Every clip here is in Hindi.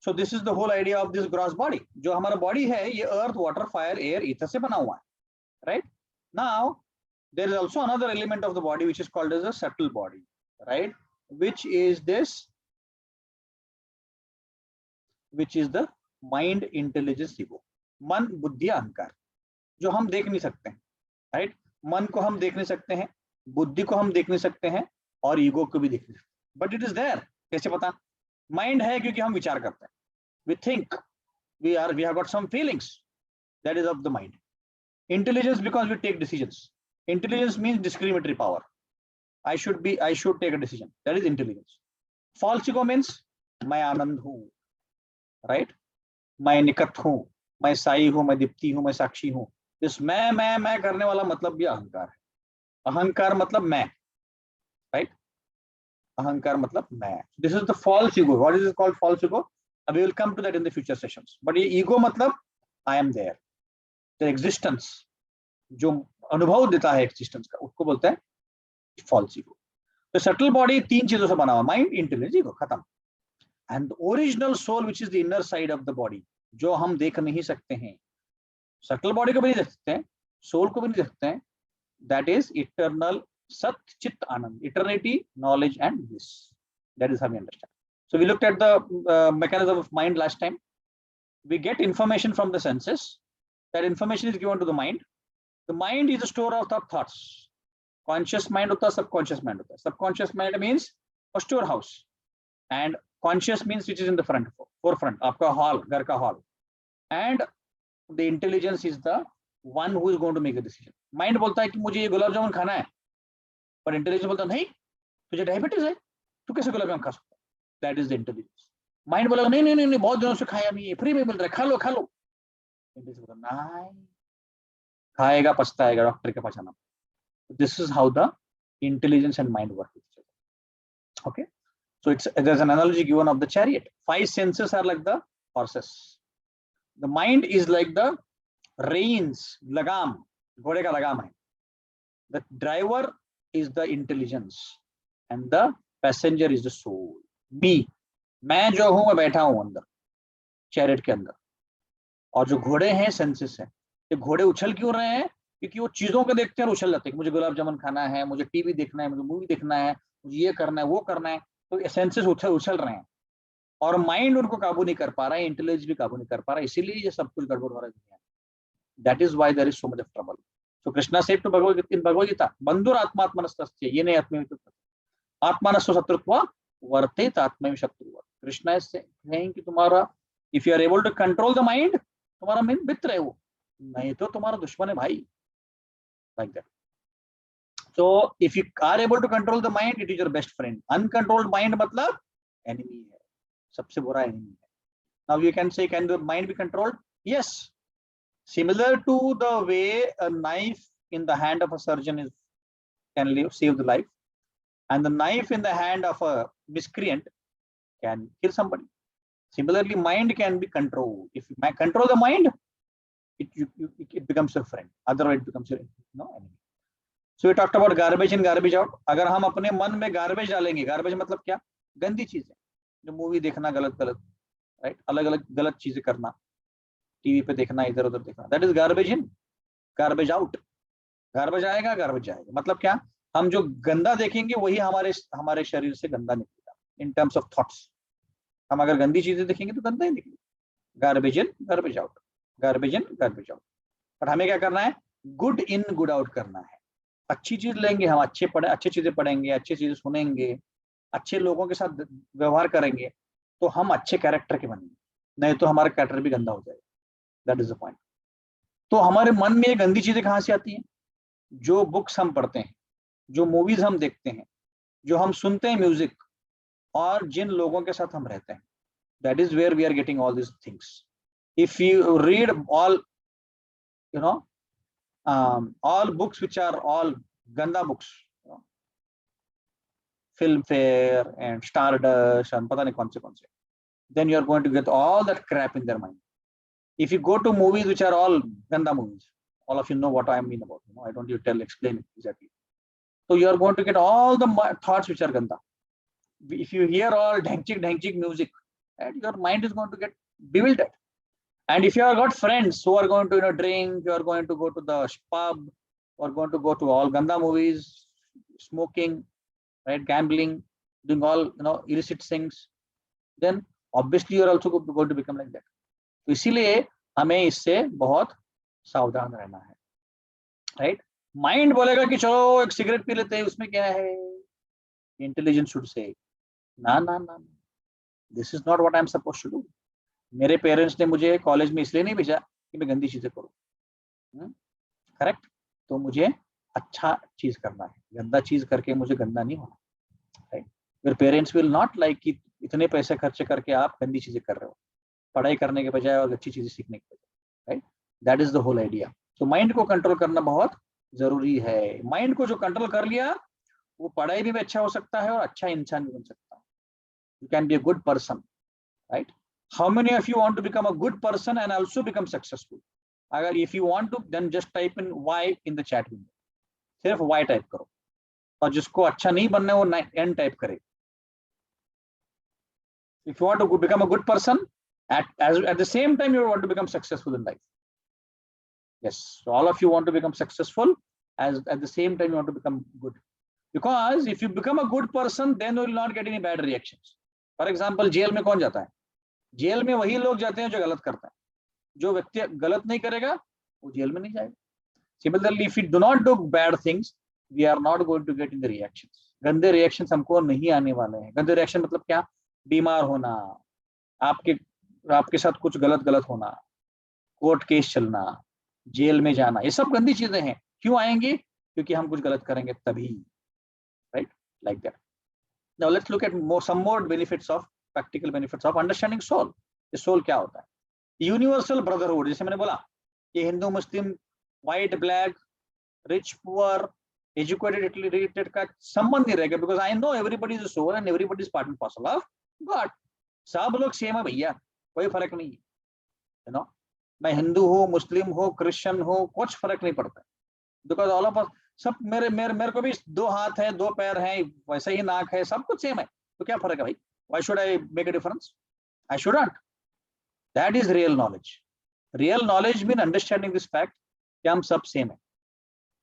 So this is the whole idea of this gross body. जो हमारा body है ये earth, water, fire, air, ether से बना हुआ है, right? Now there is also another element of the body which is called as a subtle body, right? Which is this? Which is the mind, intelligence, ego. मन, बुद्धि, अहंकार, जो हम देख नहीं सकते हैं, right? मन को हम देख नहीं सकते हैं, बुद्धि को हम देख नहीं सकते हैं, और ईगो को भी देख नहीं सकते. But it is there. कैसे पता? माइंड है क्योंकि हम विचार करते हैं. We think, we have got some feelings. That is of the mind. Intelligence because we take decisions. Intelligence means discriminatory power. I should take a decision. That is intelligence. False ego means मैं आनंद हूँ, right? मैं निकट हूँ, मैं साई हूँ, मैं दीप्ति हूँ, मैं साक्षी हूँ. इस मैं करने वाला मतलब भी अहंकार है. अहंकार मतलब मैं, right? अहंकार मतलब मैं. This is the false ego. What is it called? False ego. We will come to that in the future sessions. But ये ego मतलब I am there. The existence, जो अनुभव देता है existence का, उसको बोलते हैं false ego. तो subtle body तीन चीजों से बना हुआ, mind, intelligence, ego, खत्म. And the original soul, which is the inner side of the body, जो हम देख नहीं सकते हैं, subtle body को भी नहीं देख सकते हैं, soul को भी नहीं देख सकते हैं. That is eternal Sat Chit Anand, eternity, knowledge, and bliss. That is how we understand. So we looked at the mechanism of mind last time. We get information from the senses. That information is given to the mind. The mind is a store of thoughts. Conscious mind hota, subconscious mind hota. Subconscious mind means a storehouse, and conscious means which is in the forefront. आपका hall, घर का hall. And the intelligence is the one who is going to make a decision. Mind बोलता है कि मुझे ये गुलाब जामुन खाना है, पर इंटेलिजेंस बोलता नहीं, तुझे डायबिटीज है, तू कैसे गुलाब जामुन खा सकता है? That is the intelligence. Mind बोला नहीं नहीं नहीं, बहुत दिनों से खाया नहीं, फ्री में मिल रहा है, खा लो खा लो. इंटेलिजेंस बोला नहीं, खाएगा पछताएगा, डॉक्टर के पास जाना. This is how the intelligence and mind work with each other. Okay, so there's an analogy given of the chariot. 5 senses are like the horses. The mind is like the reins, लगाम, घोड़े का लगाम है. The driver is the intelligence and the passenger is the soul. Me, मैं जो हूं मैं बैठा हूं अंदर चैरियट के अंदर, और जो घोड़े हैं सेंसेस हैं. ये घोड़े उछल क्यों रहे हैं? क्योंकि वो चीजों को देखते हैं और उछल जाते हैं. मुझे गुलाब जामुन खाना है, मुझे टीवी देखना है, मुझे मूवी देखना है, मुझे ये करना है, वो करना है. तो सेंसेस उछल रहे हैं और माइंड उनको काबू नहीं कर पा रहा है, इंटेलिजेंस भी काबू नहीं कर पा रहा है. इसीलिए ये सब कुछ गड़बड़ हो रहा है दुनिया में. That is why there is so much of trouble. So Krishna said to Bhagavad Gita, बंधुर आत्मात्मनस्तस्य ये नहीं आत्मवितु आत्मानस्व शत्रुत्व वर्तेत आत्मा में शत्रु. कृष्णा से कहें कि तुम्हारा, if you are able to control the mind, तुम्हारा मित्र है वो, नहीं तो तुम्हारा दुश्मन है भाई. Like that. So if you are able to control the mind, it is your best friend. Uncontrolled mind मतलब enemy है, सबसे बुरा enemy है. Now you can say, can the mind be controlled? Yes. Similar to the way a knife in the hand of a surgeon can save the life, and the knife in the hand of a miscreant can kill somebody. Similarly, mind can be controlled. If you control the mind, it becomes your friend. Otherwise, it becomes your enemy. So we talked about garbage in, garbage out. अगर हम अपने मन में garbage डालेंगे, garbage मतलब क्या? गंदी चीजें, जो मूवी देखना गलत, right? अलग अलग गलत चीजें करना, टीवी पे देखना, इधर उधर देखना. That is garbage in, garbage out. Garbage आएगा, garbage जाएगा. मतलब क्या? हम जो गंदा देखेंगे वही हमारे शरीर से गंदा निकलेगा. In terms of thoughts, हम अगर गंदी चीजें देखेंगे तो गंदा ही निकलेगा. Garbage in, garbage out. Garbage in, garbage out. पर हमें क्या करना है? Good in, good out करना है. अच्छी चीज लेंगे हम, अच्छी चीजें पढ़ेंगे, अच्छी चीजें सुनेंगे, अच्छे लोगों के साथ व्यवहार करेंगे, तो हम अच्छे कैरेक्टर के बनेंगे. नहीं तो हमारा कैरेक्टर भी गंदा हो जाएगा. That is the point. तो हमारे मन में ये गंदी चीजें कहाँ से आती हैं? जो बुक्स हम पढ़ते हैं, जो मूवीज हम देखते हैं, जो हम सुनते हैं म्यूजिक, और जिन लोगों के साथ हम रहते हैं. That is where we are getting all this things. If you read all, all books which are all ganda books, Filmfare and Stardust and pata nahi kaun se, then you are going to get all that crap in their mind. If you go to movies which are all ganda movies, all of you know what I mean about. I don't need to explain it exactly. So you are going to get all the thoughts which are ganda. If you hear all dhangchik music, right? Your mind is going to get bewildered. And if you have got friends who are going to drink, you are going to go to the pub, or going to go to all ganda movies, smoking, right, gambling, doing all illicit things, then obviously you are also going to become like that. तो इसीलिए हमें इससे बहुत सावधान रहना है, राइट? माइंड बोलेगा कि चलो एक सिगरेट पी लेते हैं, उसमें क्या है? इंटेलिजेंस शुड से ना ना ना, this is not what I am supposed to do. मेरे पेरेंट्स ने मुझे कॉलेज में इसलिए नहीं भेजा कि मैं गंदी चीजें करूं, करेक्ट? तो मुझे अच्छा चीज करना है, गंदा चीज करके मुझे गंदा नहीं होना, right? Your parents will not like कि इतने पैसे खर्च करके आप गंदी चीजें कर रहे हो, पढ़ाई करने के बजाय और अच्छी चीजें सीखने के बजाय, right? That is the whole idea. तो माइंड को कंट्रोल करना बहुत जरूरी है. माइंड को जो कंट्रोल कर लिया, वो पढ़ाई भी अच्छा हो सकता है और अच्छा इंसान भी बन सकता है. You can be a good person, right? How many of you want to become a good person and also become successful? अगर if you want to, then just type in Y in the chat window. सिर्फ Y टाइप करो, और जिसको अच्छा नहीं बनना है वो N टाइप करे. If you want to become a good person, at the same time you want to become successful in life. Yes, so all of you want to become successful at the same time you want to become good. Because if you become a good person, then you will not get any bad reactions. For example, jail में कौन जाता है? जेल में वही लोग जाते हैं जो गलत करते हैं. जो व्यक्ति गलत नहीं करेगा वो जेल में नहीं जाएगा. Similarly, if we do not do bad things, we are not going to get in the reactions. गंदे रिएक्शंस हमको नहीं आने वाले हैं. गंदे रिएक्शन मतलब क्या? बीमार होना, आपके साथ कुछ गलत होना, कोर्ट केस चलना, जेल में जाना, ये सब गंदी चीजें हैं. क्यों आएंगी? क्योंकि हम कुछ गलत करेंगे तभी, right? Like that. Now let's look at some more benefits of practical benefits of understanding soul. ये soul क्या होता है? यूनिवर्सल ब्रदरहुड, जैसे मैंने बोला कि Hindu Muslim, white black, rich poor, educated illiterate का संबंध नहीं रहेगा. Because I know everybody is a soul and everybody is part and parcel of God. सब लोग सेम है भैया, कोई फर्क नहीं है. यू नो, मैं हिंदू हूँ, मुस्लिम हूँ, क्रिश्चियन हूँ, कुछ फर्क नहीं पड़ता. बिकॉज ऑल ऑफ अस, सब मेरे को भी 2 हाथ है, 2 पैर हैं, वैसे ही नाक है, सब कुछ सेम है. तो क्या फर्क है भाई? Why should I make a difference? I shouldn't. That is real knowledge. Real knowledge means understanding this fact कि हम सब सेम है.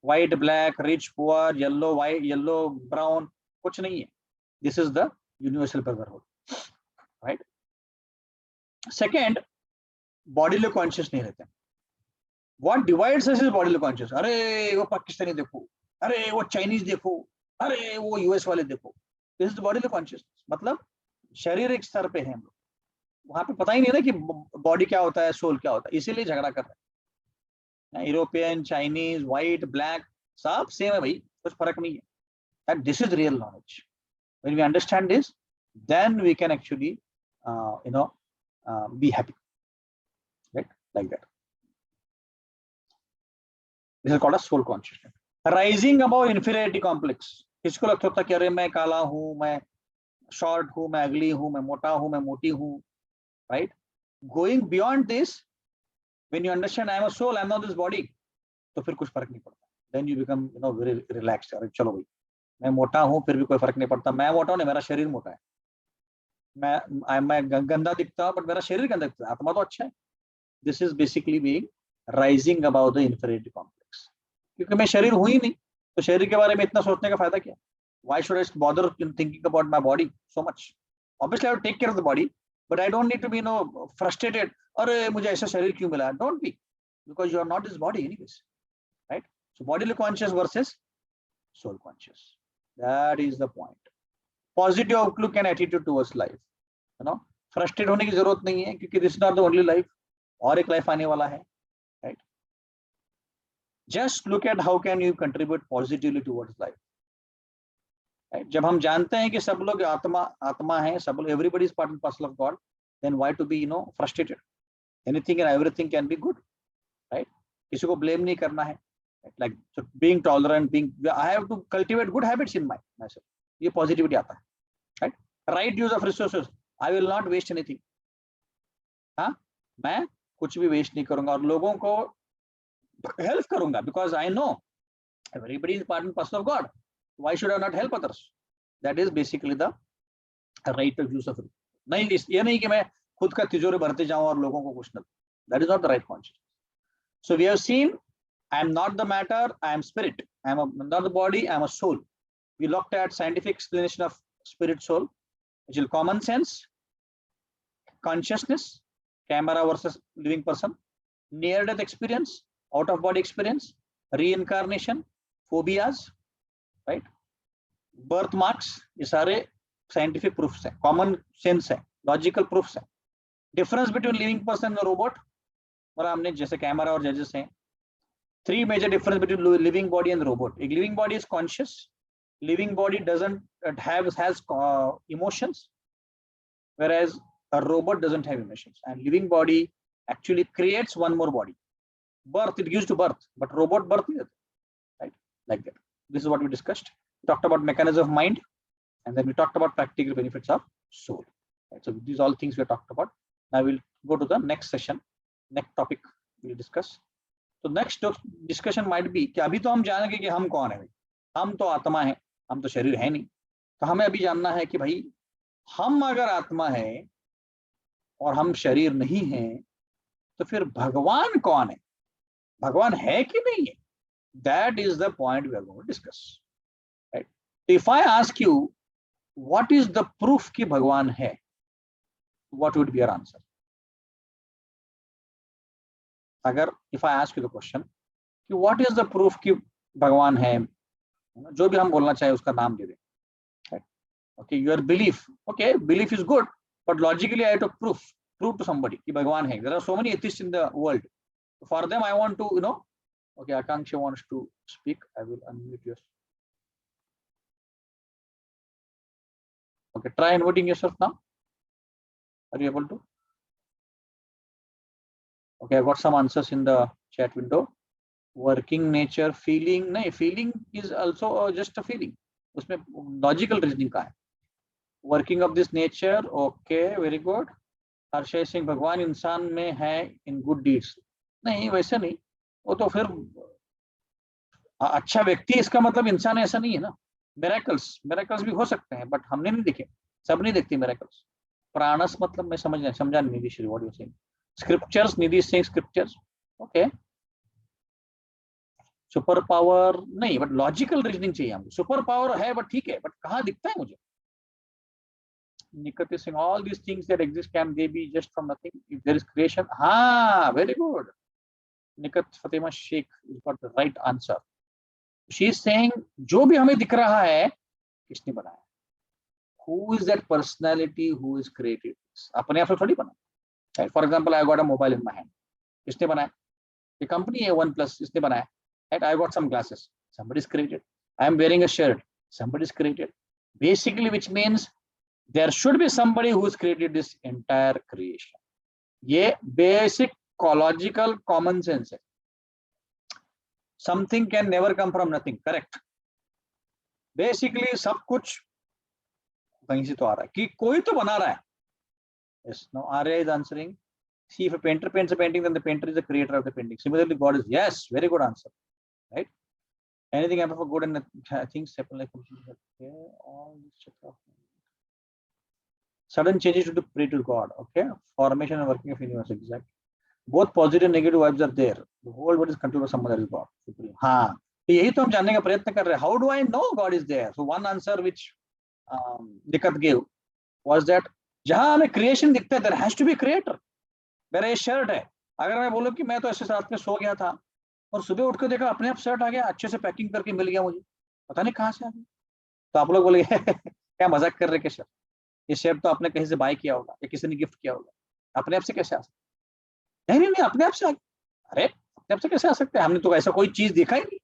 White, black, rich, poor, yellow, white, yellow, brown, कुछ नहीं है. This is the universal brotherhood, right? Second, bodily conscious नहीं रहते. What divides us is bodily conscious. अरे वो पाकिस्तानी देखो, अरे वो चाइनीज देखो, अरे वो यूएस वाले देखो. This is bodily consciousness. मतलब शारीरिक स्तर पे हैं हम लोग. वहां पे पता ही नहीं ना कि बॉडी क्या होता है, सोल क्या होता है. इसीलिए झगड़ा कर रहे हैं. यूरोपियन, चाइनीज, व्हाइट, ब्लैक, सब सेम है भाई, कुछ फर्क नहीं है. And this is real knowledge. When we understand this, then we can actually be happy, right? Like that. This is called a soul consciousness. Rising above inferiority complex. किसको लगता था कि अरे मैं काला हूं, मैं शॉर्ट हूं, मैं अगली हूं, मैं मोटा हूं, मैं मोटी हूं, right? Going beyond this, when you understand I am a soul, I am not this body, तो फिर कुछ फर्क नहीं पड़ता. Then you become very relaxed. अरे चलो भाई, मैं मोटा हूं फिर भी कोई फर्क नहीं पड़ता. मैं मोटा हूं नहीं, मेरा शरीर मोटा है. मैं गंदा दिखता हूं बट मेरा शरीर गंदा दिखता है, आत्मा तो अच्छा है. This is basically being rising about the inferiority complex. क्योंकि मैं शरीर हूं ही नहीं, तो शरीर के बारे में इतना सोचने का फायदा क्या? Why should I bother thinking about my body so much? Obviously, I have to take care of the body, but I don't need to be, frustrated. अरे मुझे ऐसा शरीर क्यों मिला? Don't be, because you are not this body anyways, right? So bodily conscious versus soul conscious. That is the point. Positive outlook and attitude towards life. Frustrated होने की जरूरत नहीं है, क्योंकि this is not the only life. और एक लाइफ आने वाला है, right? Just look at how can you contribute positively towards life. जब हम जानते हैं कि सब लोग आत्मा है, सब लोग, everybody is part and parcel of God, then why to be frustrated? Anything and everything can be good, right? किसी को ब्लेम नहीं करना है. Like being tolerant, being, I have to cultivate good habits in myself. ये पॉजिटिविटी आता है, right? Right use of resources. I will not waste anything. हाँ, मैं कुछ भी वेस्ट नहीं करूंगा और लोगों को हेल्प करूंगा, because I no everybody is part and parcel of God. Why should I not help others? That is basically the right of use of नहीं, ये नहीं कि मैं खुद का तिजोरी भरते जाऊं और लोगों को कुछ न, that is not the right conscious. So we have seen I am not the matter, I am spirit. I am not the body, I am a soul. We looked at scientific explanation of spirit soul, which is common sense, consciousness, camera versus living person, near death experience, out of body experience, reincarnation, phobias, right? Birthmarks, ये सारे scientific proofs हैं, common sense है, logical proofs हैं. Difference between living person and robot, और हमने जैसे कैमरा और जजेस हैं. Three major difference between living body and robot. A living body is conscious. Living body doesn't has emotions, whereas a robot doesn't have emotions. And living body actually creates one more body. Birth, it gives to birth, but robot birth is right like that. This is what we discussed. We talked about mechanism of mind, and then we talked about practical benefits of soul. Right? So these all things we talked about. Now we'll go to the next session. Next topic we'll discuss. तो नेक्स्ट डिस्कशन माइट बी कि अभी तो हम जानेंगे कि हम कौन है. हम तो आत्मा है, हम तो शरीर है नहीं. तो हमें अभी जानना है कि भाई हम अगर आत्मा है और हम शरीर नहीं है तो फिर भगवान कौन है, भगवान है कि नहीं है. That is the point we are going to discuss. Right. If I ask you what is the proof कि भगवान है, what would be your answer? अगर if I ask you the question कि व्हाट इज द प्रूफ कि भगवान है, जो भी हम बोलना चाहे उसका नाम दे दें. Okay, your belief, okay belief is good, but logically I have to prove to somebody कि भगवान है. There are so many atheist in the world. For them I want to okay, Akanksha wants to speak. I will unmute your. Okay, try inverting yourself now. Are you able to? Okay, I got some answers in the chat window. Working nature, feeling, नहीं, feeling is also just a feeling. उसमें logical reasoning का है. Working of this nature, okay, very good. हर्षय Singh, भगवान इंसान में है in good deeds. नहीं, वैसे नहीं. वो तो फिर अच्छा व्यक्ति, इसका मतलब इंसान ऐसा नहीं है ना. miracles भी हो सकते हैं, बट हमने नहीं देखे, सब नहीं देखते miracles. प्राणस मतलब मैं समझा नहीं Nidhi Shri, what you saying? Scriptures, Nidhi is saying scriptures. Okay. Super power नहीं, बट लॉजिकल रीजनिंग चाहिए हमको. सुपर पावर है बट ठीक है, बट कहाँ दिखता है मुझे? Nikhat Singh, all these things that exist can they be just from nothing if there is creation. हाँ, very good. Nikhat Fatema Shaikh is got the right answer. She is saying जो भी हमें दिख रहा है किसने बनाया? Who is that personality who is created? अपने आप से थोड़ी बना. For example, I got a mobile in my hand, किसने बनाया? ये कंपनी है OnePlus, इसने बनाया. Right? I got some glasses, somebody is created. I am wearing a shirt, somebody is created. Basically, which means there should be somebody who has created this entire creation. ये basic logical common sense है. Something can never come from nothing, correct? Basically, सब कुछ कहीं से तो आ रहा है, कि कोई तो बना रहा है. Yes, now Arya is answering. See, if a painter paints a painting, then the painter is the creator of the painting. Similarly, God is. Yes, very good answer. Right? Anything happen for good and things happen like okay, all this sudden changes to pray to God. Okay, formation and working of universe. Exactly. Both positive and negative vibes are there. The whole world is controlled by some other God. Supreme. हाँ, तो यही तो हम जानने का प्रयत्न कर रहे हैं. How do I know God is there? So one answer which Nikat gave was that जहां हमें क्रिएशन दिखता है, there has to be creator. मेरा ये शर्ट है, अगर मैं बोलूं कि मैं तो ऐसे रात में सो गया था और सुबह उठ कर देखा अपने आप शर्ट आ गया, अच्छे से पैकिंग करके मिल गया मुझे, पता नहीं कहाँ से आ गया. तो आप लोग बोले क्या मजाक कर रहे के सर, ये शर्ट तो आपने कहीं से बाय किया होगा या किसी ने गिफ्ट किया होगा, अपने आप से कैसे आ सकता? नहीं, अपने आप से आ गया. अरे अपने आप से कैसे आ सकते हैं? हमने तो ऐसा कोई चीज देखा ही नहीं.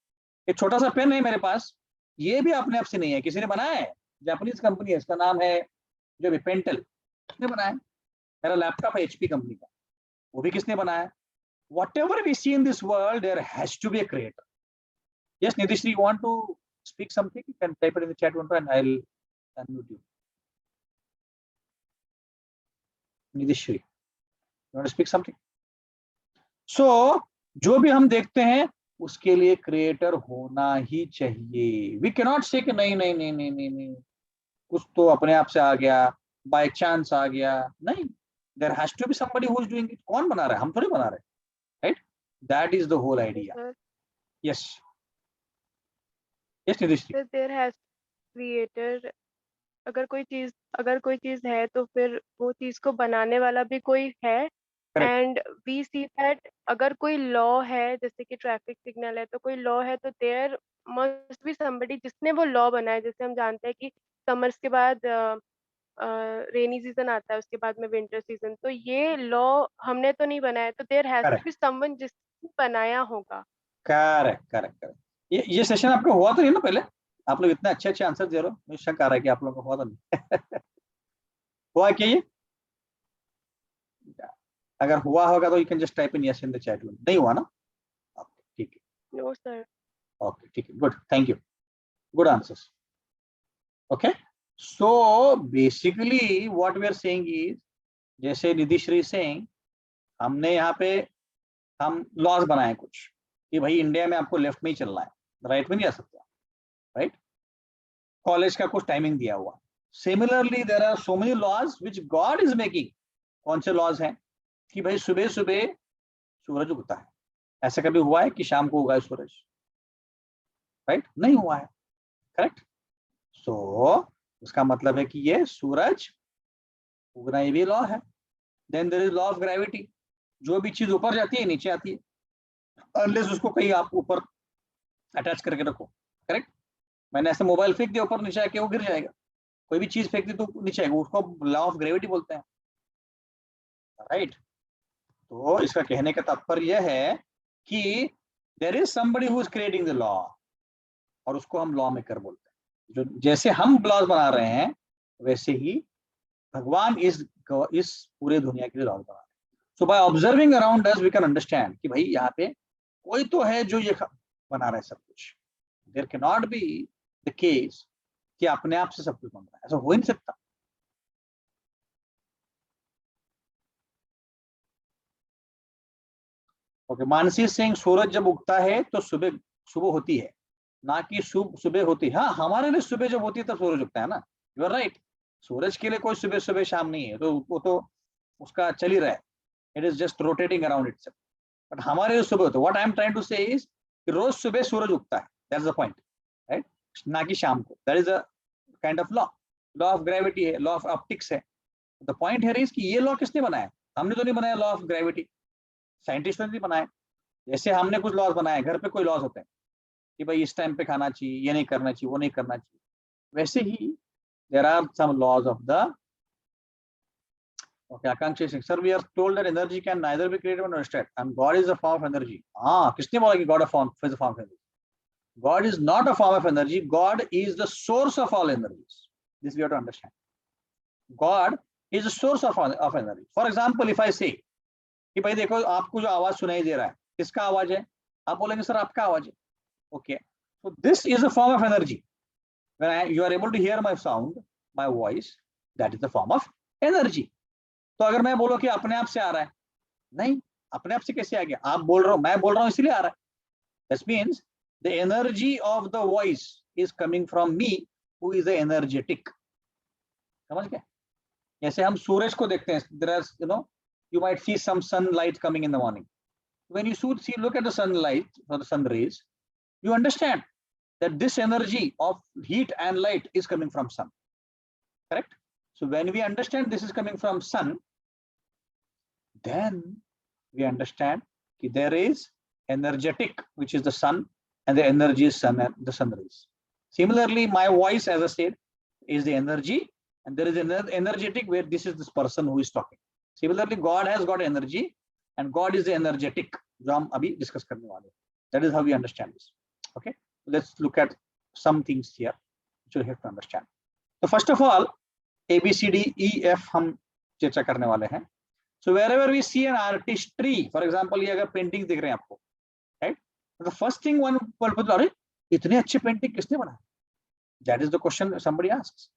एक छोटा सा पेन है मेरे पास, ये भी अपने आप से नहीं है, किसी ने बनाया है. जापानीज कंपनी है, इसका नाम है जो भी पेंटल, किसने बनाया? मेरा लैपटॉप है HP कंपनी का, वो भी किसने बनाया? Whatever we see in this world, there has to be a creator. Yes, Nidhishri, you want to speak something? You can type it in the chat window and I'll unmute you. Nidhishri, you want to speak something? So, जो भी हम देखते हैं उसके लिए क्रिएटर होना ही चाहिए. We cannot say कि नहीं, कुछ तो अपने आप से आ गया, बाय चांस आ गया, नहीं, there has to be somebody who is doing it. कौन बना रहा है? हम थोड़ी बना रहे हैं, right? That is the whole idea. Sir yes yes Nidhish ji. There has creator, अगर कोई चीज है तो फिर वो चीज को बनाने वाला भी कोई है। Correct and we see that अगर कोई लॉ है, जैसे कि ट्रैफिक सिग्नल है, तो कोई लॉ है तो देयर मस्ट बी समबडी जिसने वो लॉ बनाया। जैसे हम जानते हैं कि समर्स के बाद रेनी सीजन आता है, उसके बाद में विंटर सीजन, तो ये लॉ हमने तो नहीं बनाया, तो there has to correct be someone जिसने बनाया होगा। Correct correct correct. ये सेशन आपका हुआ तो नहीं ना पहले? आप लोग इतने अच्छे अच्छे आंसर दे रहे हो, मुझे शक आ रहा है कि आप लोगों को हुआ तो नहीं। हुआ क्या ये? अगर हुआ होगा तो you can just type in yes in the chat room. नहीं हुआ ना? ओके ठीक है, नो सर। ओके ठीक है, good, thank you, good answers. Okay, so basically what we are saying is, जैसे निधिश्री सेइंग, हमने यहाँ पे हम लॉज बनाए कुछ कि भाई इंडिया में आपको लेफ्ट में ही चलना है, राइट में नहीं आ सकता, राइट? कॉलेज का कुछ टाइमिंग दिया हुआ। Similarly there are so many laws which God is making. कौन से लॉज हैं? कि भाई सुबह सुबह सूरज उगता है। ऐसा कभी हुआ है कि शाम को उगा है सूरज? राइट, नहीं हुआ है, करेक्ट? सो उसका मतलब है कि ये सूरज उगना ये भी लॉ है। Then there is law of gravity, जो भी चीज ऊपर जाती है नीचे आती है, अनलेस उसको कहीं आप ऊपर अटैच करके रखो, करेक्ट? मैंने ऐसे मोबाइल फेंक दिया ऊपर, नीचे आके वो गिर जाएगा। कोई भी चीज फेंक दी तो नीचे आएगा, उसको लॉ ऑफ ग्रेविटी बोलते हैं, राइट? तो इसका कहने का तात्पर्य यह है कि there is somebody who is creating the law, और उसको हम लॉ मेकर बोलते हैं। जो जैसे हम लॉज बना रहे हैं वैसे ही भगवान इस पूरे दुनिया के लिए लॉज बना रहे हैं। So by observing around us we can understand कि भाई यहाँ पे कोई तो है जो ये बना रहा है सब कुछ। There can not be the case कि अपने आप से सब कुछ बन रहा है, ऐसा हो ही नहीं सकता। ओके, मानसी सिंह, सूरज जब उगता है तो सुबह सुबह होती है, ना कि सुबह होती है। हाँ, हमारे लिए सुबह जब होती है तब सूरज उगता है ना, यू आर राइट। सूरज के लिए कोई सुबह सुबह शाम नहीं है, तो वो तो उसका चल ही रहा है, it is just rotating around itself. But हमारे लिए सुबह होता है। What I am trying to say is कि रोज सुबह सूरज उगता है, दैट्स द पॉइंट, राइट? ना कि शाम को। That is a kind of law. Law of gravity है, लॉ ऑफ ऑप्टिक्स है। द पॉइंट हियर इज कि ये लॉ किसने बनाया? हमने तो नहीं बनाया लॉ ऑफ ग्रेविटी, साइंटिस्ट ने नहीं बनाया। जैसे हमने कुछ लॉज बनाए, घर पे कोई लॉज होते हैं कि भाई इस टाइम पे खाना चाहिए, ये नहीं करना चाहिए, वो नहीं करना चाहिए, वैसे ही there are some laws of the. Okay, Akanksha Singh, sir, we are told that energy can neither be created nor destroyed, and God is a form of energy. हाँ, किसने बोला कि God is a form of energy? God is not a form of energy. God is the source of all energies. This we have to understand. God is the source of energy. For example, if I say कि भाई देखो आपको जो आवाज सुनाई दे रहा है, किसका आवाज है? आप बोलेंगे सर आपका आवाज है। Okay, so this is a form of energy. When you are able to hear my sound, my voice, that is the form of energy. तो अगर मैं बोलो कि अपने आप से आ रहा है, नहीं, अपने आप से कैसे आ गया? आप बोल रहे हो, मैं बोल रहा हूँ, इसलिए आ रहा है। This means the energy of the voice is coming from me, who is energetic. समझ गए? जैसे हम सूरज को देखते हैं, there is, you might see some sunlight coming in the morning. When you look at the sunlight or the sun rays, you understand that this energy of heat and light is coming from sun, correct? So when we understand this is coming from sun, then we understand that there is energetic, which is the sun, and the energy is sun and the sun rays. Similarly, my voice, as I said, is the energy, and there is an energetic where this is this person who is talking. Similarly, God has got energy, and God is the energetic, जो हम अभी discuss करने वाले हैं. That is how we understand this. Okay, let's look at some things here which you have to understand. So first of all, A, B, C, D, E, F हम चर्चा करने वाले हैं. So wherever we see an artistry, for example, ये अगर पेंटिंग दिख रहे हैं आपको, right? The first thing one will put, अरे इतने अच्छे पेंटिंग किसने बनाया? That is the question somebody asks,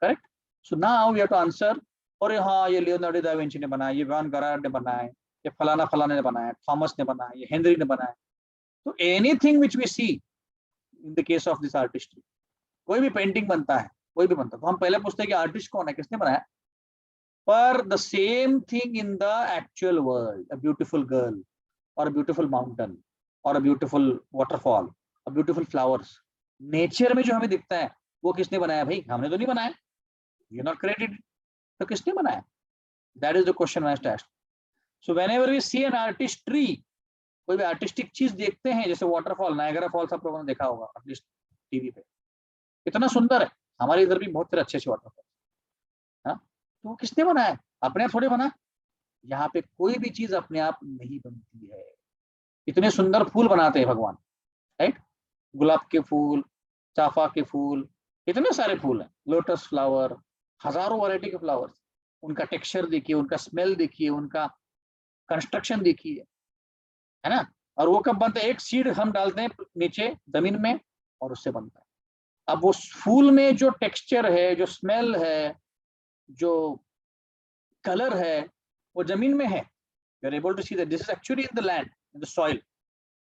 correct? So now we have to answer, अरे हाँ ये लियोनार्डो दा विंची ने बनाया, ये वैन गॉग ने बनाया, ये फलाना फलाना ने बनाया, थॉमस ने बनाया, ये हेनरी ने बनाया. तो anything which we see in the case of this artistry, कोई भी पेंटिंग बनता है, कोई भी बनता है, तो हम पहले पूछते हैं कि आर्टिस्ट कौन है, किसने बनाया? पर the same thing in the actual world, a beautiful girl और अ ब्यूटीफुल माउंटेन और a beautiful waterfall, a beautiful flowers, nature में जो हमें दिखता है वो किसने बनाया भाई? हमने तो नहीं बनाया, वी नॉट क्रिएटेड, तो किसने बनाया? That is the question I asked. So whenever we see an artistry, कोई भी आर्टिस्टिक चीज देखते हैं, जैसे वाटरफॉल, नायगरा फॉल्स आप लोगों ने देखा होगा एटलीस्ट टीवी पे, कितना सुंदर है. हमारे इधर भी बहुत सारे अच्छे अच्छे वाटरफॉल, हाँ, तो वो किसने बनाया? अपने आप थोड़े बना. यहाँ पे कोई भी चीज अपने आप नहीं बनती है. इतने सुंदर फूल बनाते हैं भगवान, राइट? गुलाब के फूल, चाफा के फूल, इतने सारे फूल हैं, लोटस फ्लावर, हजारों वैरायटी के फ्लावर्स. उनका टेक्सचर देखिए, उनका स्मेल देखिए, उनका कंस्ट्रक्शन देखिए, है ना? और वो कब बनता है? एक सीड हम डालते हैं नीचे जमीन में और उससे बनता है. अब वो फूल में जो टेक्सचर है, जो स्मेल है, जो कलर है, वो जमीन में है. You are able to see that this is actually in the land, in the soil,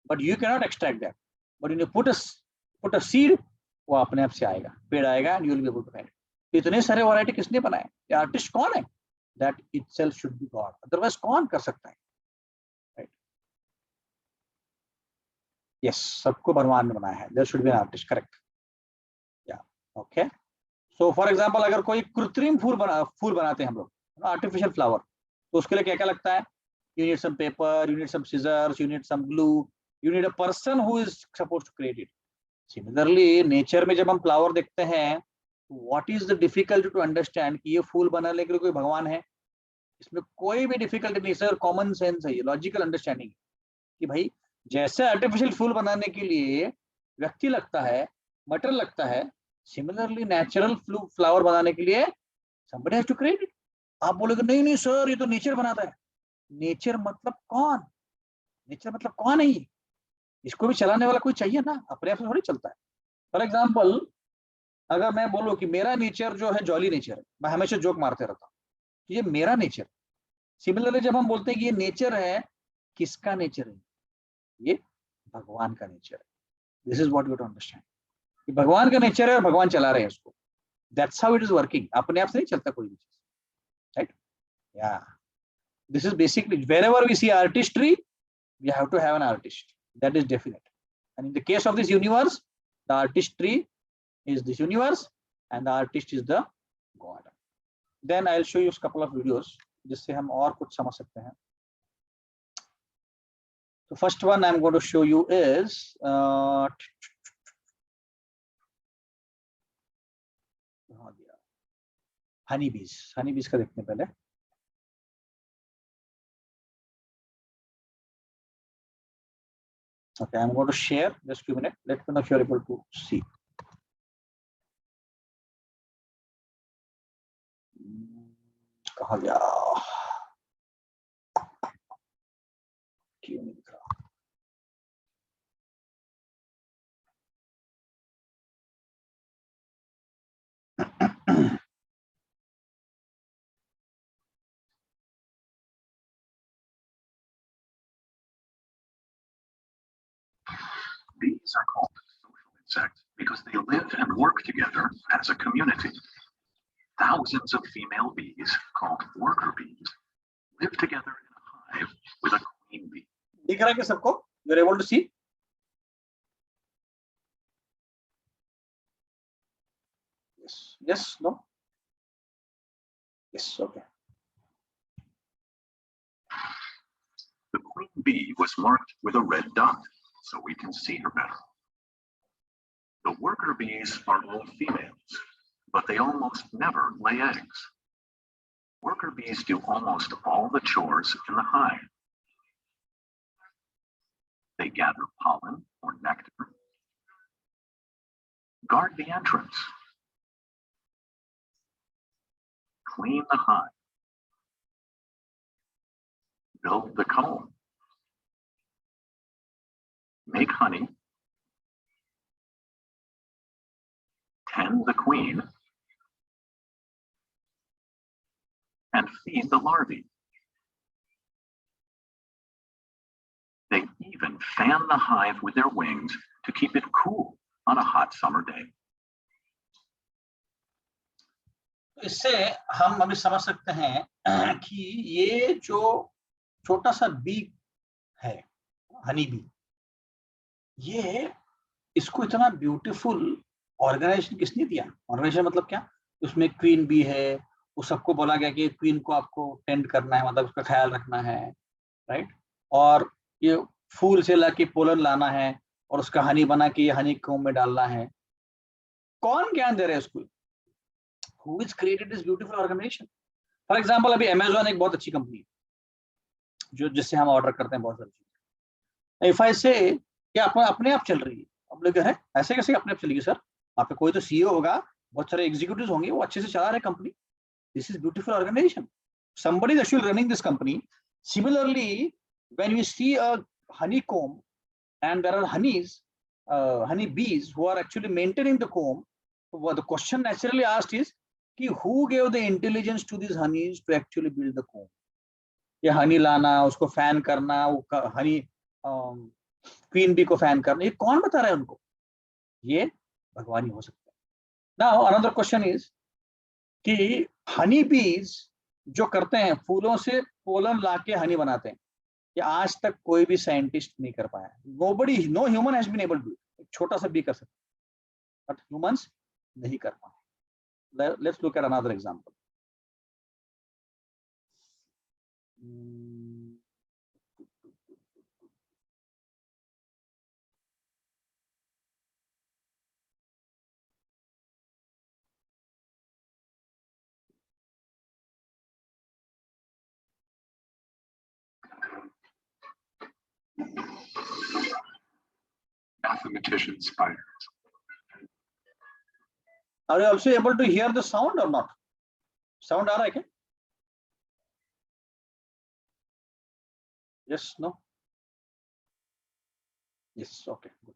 but you can not extract that. But you put a seed, वो अपने आप से आएगा, पेड़ आएगा and you will be able to find. इतने सारे वैरायटी किसने बनाए? ये आर्टिस्ट कौन है? That itself should be God, otherwise कौन कर सकता है? राइट? यस, सबको भगवान ने बनाया है. There should be an artist, correct. या ओके. सो फॉर एग्जांपल, अगर कोई कृत्रिम फूल बनाते हैं हम लोग, आर्टिफिशियल फ्लावर, तो उसके लिए क्या क्या लगता है? You need some paper, you need some scissors, you need some glue, you need a person who is supposed to create it. Similarly nature में जब हम फ्लावर देखते हैं, what is the difficult to understand कि ये फूल बनाने के लिए कोई भगवान है? इसमें कोई भी डिफिकल्टी नहीं सर, कॉमन सेंस है, ये लॉजिकल अंडरस्टैंडिंग कि भाई जैसे आर्टिफिशियल फूल बनाने के लिए व्यक्ति लगता है, मटर लगता है, सिमिलरली नेचुरल फ्लावर बनाने के लिए somebody has to create it. आप बोलोगे नहीं नहीं सर, ये तो नेचर बनाता है. नेचर मतलब कौन? नेचर मतलब कौन है ये? इसको भी चलाने वाला कोई चाहिए ना, अपने आप से थोड़ी चलता है. फॉर एग्जाम्पल, अगर मैं बोलूं कि मेरा नेचर जो है जॉली नेचर है, मैं हमेशा जोक मारते रहता हूँ, ये मेरा नेचर. सिमिलरली जब हम बोलते हैं कि ये नेचर है, किसका नेचर है? ये भगवान का नेचर है. This is what you to understand, कि भगवान का नेचर है और भगवान चला रहे हैं उसको. That's how it is working. अपने आप से नहीं चलता कोई भी चीज, राइट? या this is basically wherever we see artistry, we have to have an artist. That is definite. And in the case of this universe, the artistry is this universe and the artist is the God. Then I'll show you a couple of videos जिससे हम और कुछ समझ सकते हैं. So first one I'm going to show you is honeybees. Honeybees का देखते हैं पहले. Okay, I'm going to share. Just a minute. Let me know if you're able to see. कहाँ गया? क्यों नहीं दिख रहा? Bees are called social insects because they live and work together as a community. Thousands of female bees, called worker bees, live together in a hive with a queen bee. दिख रहा है क्या सबको? You're able to see? Yes. Yes. No. Yes. Okay. The queen bee was marked with a red dot, so we can see her better. The worker bees are all females, but they almost never lay eggs. Worker bees do almost all the chores in the hive. They gather pollen or nectar, guard the entrance, clean the hive, build the comb, make honey, tend the queen, and feed the larvae. They even fan the hive with their wings to keep it cool on a hot summer day. इससे हम अभी समझ सकते हैं कि ये जो छोटा सा बी है, हनी बी, ये इसको इतना ब्यूटीफुल ऑर्गेनाइजेशन किसने दिया? ऑर्गेनाइजेशन मतलब क्या? उसमें क्वीन बी है, उस सबको बोला गया कि क्वीन को आपको टेंड करना है, मतलब उसका ख्याल रखना है, राइट? और ये फूल से लाके पोलन लाना है और उसका हनी बना के ये हनी कोम में डालना है। कौन ज्ञान दे रहा है उसको? Who is created this beautiful organization? For example अभी अमेजोन एक बहुत अच्छी कंपनी है जो जिससे हम ऑर्डर करते हैं बहुत सारी चीजें। इफ आई से कि अपने आप चल रही है, अब लोग कह रहे हैं ऐसे कैसे अपने आप चलेगी सर? आपका कोई तो सीईओ होगा, बहुत सारे एग्जीक्यूटिव्स होंगे, वो अच्छे से चला रहे company. This is beautiful organization, somebody is actually running this company. Similarly, when we see a honeycomb and there are honey bees who are actually maintaining the comb, the question naturally asked is कि who gave the intelligence to these honeys to actually build the comb? ये हनी लाना, उसको फैन करना, वो हनी क्वीन बी को फैन करना, ये कौन बता रहा है उनको? ये भगवान ही हो सकता है। नाउ अनदर क्वेश्चन इज कि हनी बीज जो करते हैं, फूलों से पोलन लाके हनी बनाते हैं, ये आज तक कोई भी साइंटिस्ट नहीं कर पाया। No human has been able to. एक छोटा सा बी कर सकता है, बट ह्यूमंस नहीं कर पाए। Let's look at another example. Mathematician spiders. Are you also able to hear the sound or not? Sound आ रहा है क्या? Yes, no? Yes, okay, good.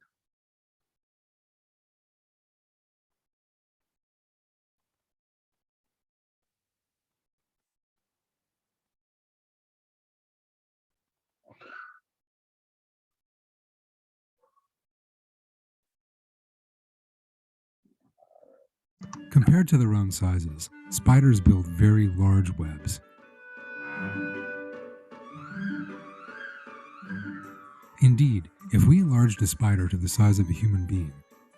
Compared to their own sizes, spiders build very large webs. Indeed, if we enlarged a spider to the size of a human being,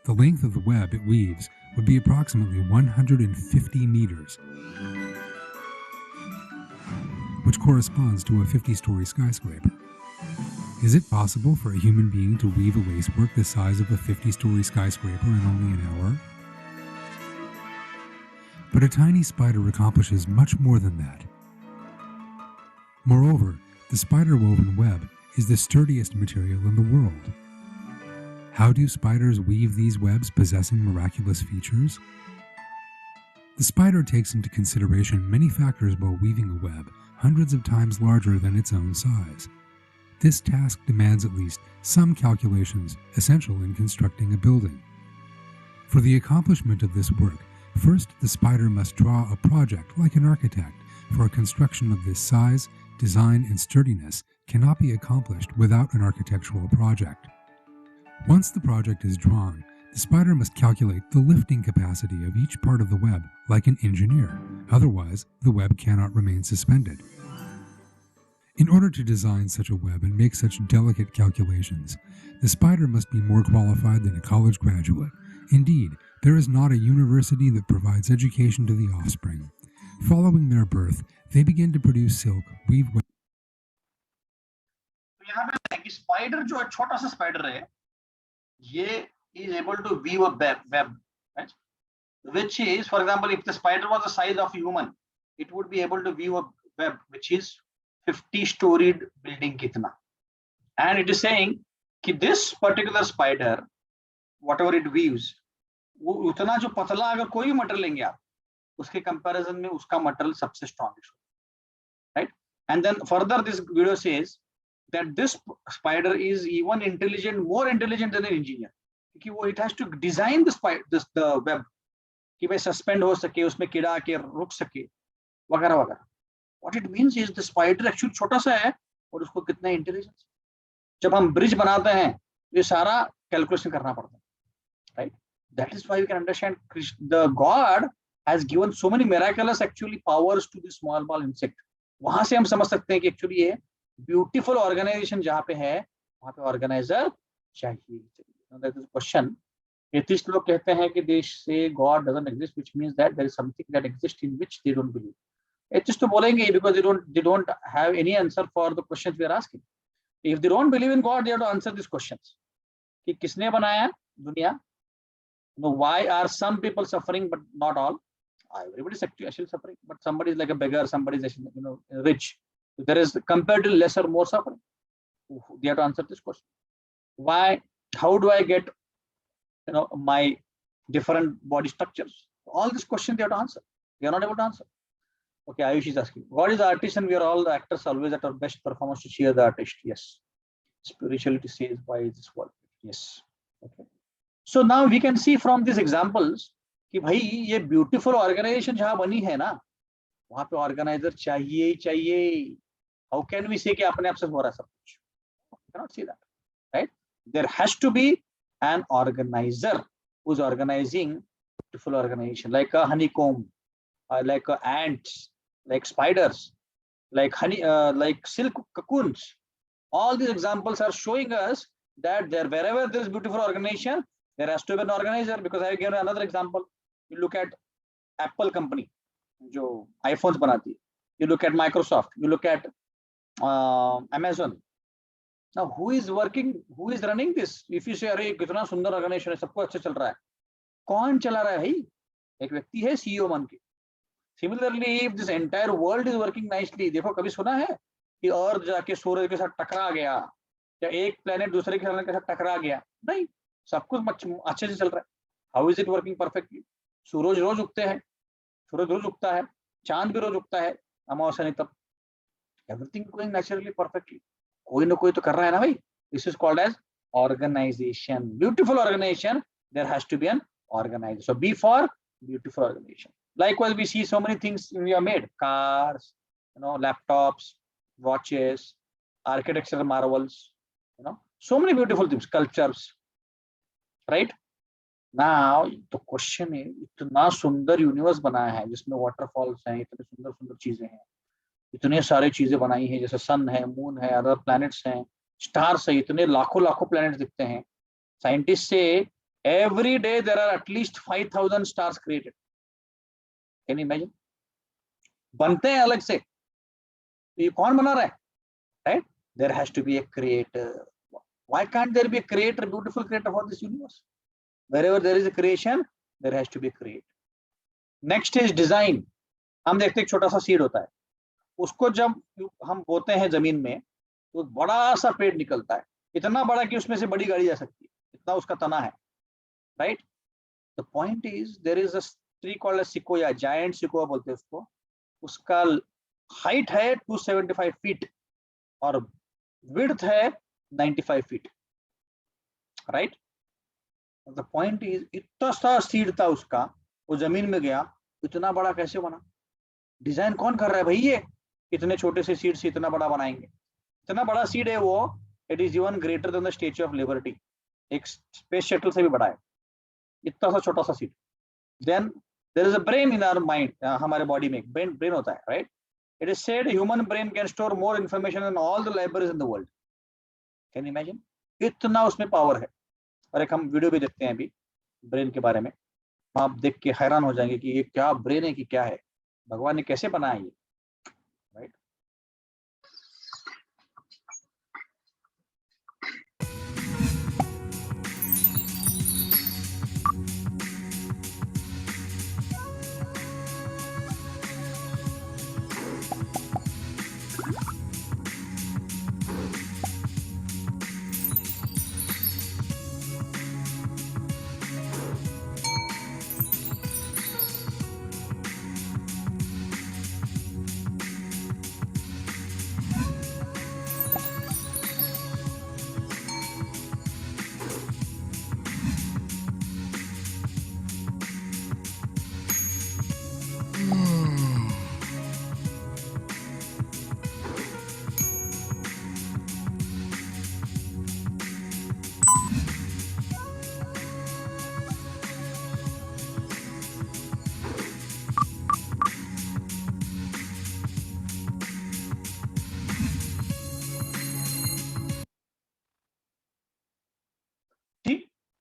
the length of the web it weaves would be approximately 150 meters, which corresponds to a 50-story skyscraper. Is it possible for a human being to weave a lacework the size of a 50-story skyscraper in only an hour? But a tiny spider accomplishes much more than that. Moreover, the spider-woven web is the sturdiest material in the world. How do spiders weave these webs possessing miraculous features? The spider takes into consideration many factors while weaving a web hundreds of times larger than its own size. This task demands at least some calculations essential in constructing a building. For the accomplishment of this work, first the spider must draw a project like an architect, for a construction of this size, design, and sturdiness cannot be accomplished without an architectural project. Once the project is drawn, the spider must calculate the lifting capacity of each part of the web like an engineer, otherwise the web cannot remain suspended. In order to design such a web and make such delicate calculations, the spider must be more qualified than a college graduate. Indeed, there is not a university that provides education to the offspring. Following their birth, they begin to produce silk, weave web. तो यहाँ पे है कि स्पाइडर जो छोटा सा स्पाइडर है, ये is able to weave a web, right? Which is, for example, if the spider was the size of a human, it would be able to weave a web which is 50-storied building kitna. And it is saying कि this particular spider, whatever it weaves, वो उतना जो पतला अगर कोई मटेरियल लेंगे आप, उसके कंपैरिजन में उसका मटेरियल सबसे strongest, right? And then further this video says that this spider is even intelligent, more intelligent than an engineer, क्योंकि वो it has to design the web कि भाई सस्पेंड हो सके, उसमें कीड़ा आके रुक सके, वगैरह वगैरह. What it means is the spider actually छोटा सा है और उसको कितना इंटेलिजेंस. जब हम ब्रिज बनाते हैं ये सारा कैलकुलेशन करना पड़ता है, right? That is why we can understand the God has given so many miraculous actually powers to the small insect. वहां से हम समझ सकते हैं कि एक्चुअली ये ब्यूटीफुल ऑर्गेनाइजेशन जहाँ पे है वहां पे ऑर्गेनाइजर चाहिए. That is question. एथिस्ट लोग कहते हैं कि they say God doesn't exist, which means that there is something that exist in which they don't believe. Atheist तो बोलेंगे because they don't have any answer for the questions we are asking. If they don't believe in God, they have to answer this questions कि किसने बनाया दुनिया. No, why are some people suffering but not all? Everybody is actually suffering, but somebody is like a beggar, somebody is rich. There is comparatively less or more suffering. They have to answer this question. Why? How do I get my different body structures? All these questions they have to answer. They are not able to answer. Okay, Ayush is asking, God is the artist and we are all the actors always at our best performance to cheer the artist. Yes. Spirituality says why is this qualified? Yes. Okay. So now we can see from these examples कि भाई ये ब्यूटीफुल ऑर्गेनाइजेशन जहां बनी है ना वहां पे ऑर्गेनाइजर चाहिए ही चाहिए. हाउ कैन वी से कि अपने आप से हो रहा है सब कुछ? cannot see that, right? There has to be an organizer who's organizing beautiful organization, like a honeycomb, like ants, like spiders, like honey, like silk cocoons. All these examples are showing us that there wherever there is beautiful organization, there has to be an organizer. Because I have given another example. You look at Apple company, जो iPhones बनाती है. You look at Microsoft. You look at Amazon. Now, who is working? Who is running this? If you say, अरे कितना सुंदर organization है, सबको अच्छा चल रहा है. कौन चला रहा है भाई? एक व्यक्ति है CEO मान के. Similarly, if this entire world is working nicely, देखो कभी सुना है कि अर्थ जाके सूरज के साथ टकरा गया या एक प्लेनेट दूसरे के साथ टकरा गया? नहीं, सब कुछ अच्छे से चल रहा है. How is it working perfectly? सूरज रोज उगते हैं, सूरज रोज उगता है, चांद भी रोज उगता है, अमावस्या नहीं तब. Everything going naturally perfectly. कोई ना कोई तो कर रहा है ना भाई. This is called as organization. Beautiful organization, there has to be an organizer. So be for beautiful organization. Likewise, we see so many things we are made: cars, laptops, watches, architectural marvels, so many beautiful things, sculptures, right? Now the question is, इतना सुंदर यूनिवर्स बनाया है जिसमें वाटरफॉल्स हैं, इतने सुंदर सुंदर चीजें हैं, इतने सारे चीजें बनाई हैं, जैसे सन है, मून है, अदर प्लैनेट्स हैं, स्टार्स है, इतने लाखों लाखों प्लैनेट्स दिखते हैं. साइंटिस्ट से every day there are at least 5,000 stars created. Can you imagine? बनते हैं अलग से. ये कौन बना रहा है? Right? There has to be a creator. Why can't there be a creator, beautiful creator for this universe? Wherever there is a creation, there has to be a creator. Next is design. हम देखते हैं एक छोटा सा सीड होता है, उसको जब हम बोते हैं जमीन में तो बड़ा सा पेड़ निकलता है, इतना बड़ा कि उसमें से बड़ी गाड़ी जा सकती है, इतना उसका तना है. Right? The point is, there is a tree called a sequoia, giant sequoia बोलते हैं उसको. उसका height है 275 feet और width है 95 feet. Right? The point is, इतना सा सीड था उसका, वो जमीन में गया, इतना बड़ा कैसे बना? डिजाइन कौन कर रहा है भाई? ये इतने छोटे से सीड से इतना बड़ा बनाएंगे. इतना बड़ा सीड है वो, it is even greater than the Statue of Liberty. एक स्पेस शटल से भी बड़ा है, इतना सा छोटा सा seed. Then there is a brain in our mind. हमारे बॉडी में एक ब्रेन होता है, right? It is said human brain can store more information than all the libraries in the world. Can you imagine? इतना उसमें पावर है. और एक हम वीडियो भी देखते हैं अभी ब्रेन के बारे में, आप देख के हैरान हो जाएंगे कि ये क्या ब्रेन है कि क्या है, भगवान ने कैसे बनाया ये. Right?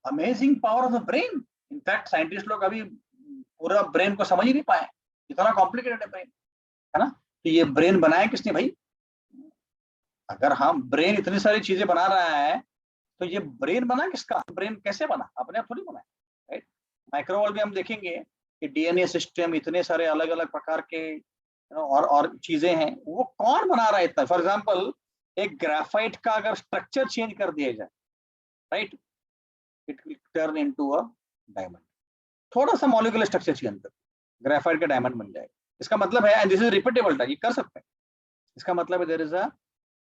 Amazing power of the brain. In fact scientist लोग अभी पूरा ब्रेन को समझ ही नहीं पाए, इतना कॉम्प्लिकेटेड है ब्रेन, है ना। तो ये ब्रेन बनाया किसने भाई? अगर हम ब्रेन इतनी सारी चीजें बना रहा है तो ये ब्रेन बना किसका? ब्रेन कैसे बना? अपने आप थोड़ी बना है, राइट। माइक्रोवर्ल्ड में हम देखेंगे कि डीएनए सिस्टम, इतने सारे अलग अलग प्रकार के और चीजें हैं, वो कौन बना रहा है इतना? फॉर एग्जाम्पल एक ग्राफाइट का अगर स्ट्रक्चर चेंज कर दिया जाए, right, it will turn into a diamond. थोड़ा सा मॉलिक्यूलर स्ट्रक्चर चाहिए अंदर, ग्राफाइट का डायमंड बन जाएगा। इसका मतलब है, एंड दिस इज रिपीटेबल, ये कर सकते हैं। इसका मतलब है there is a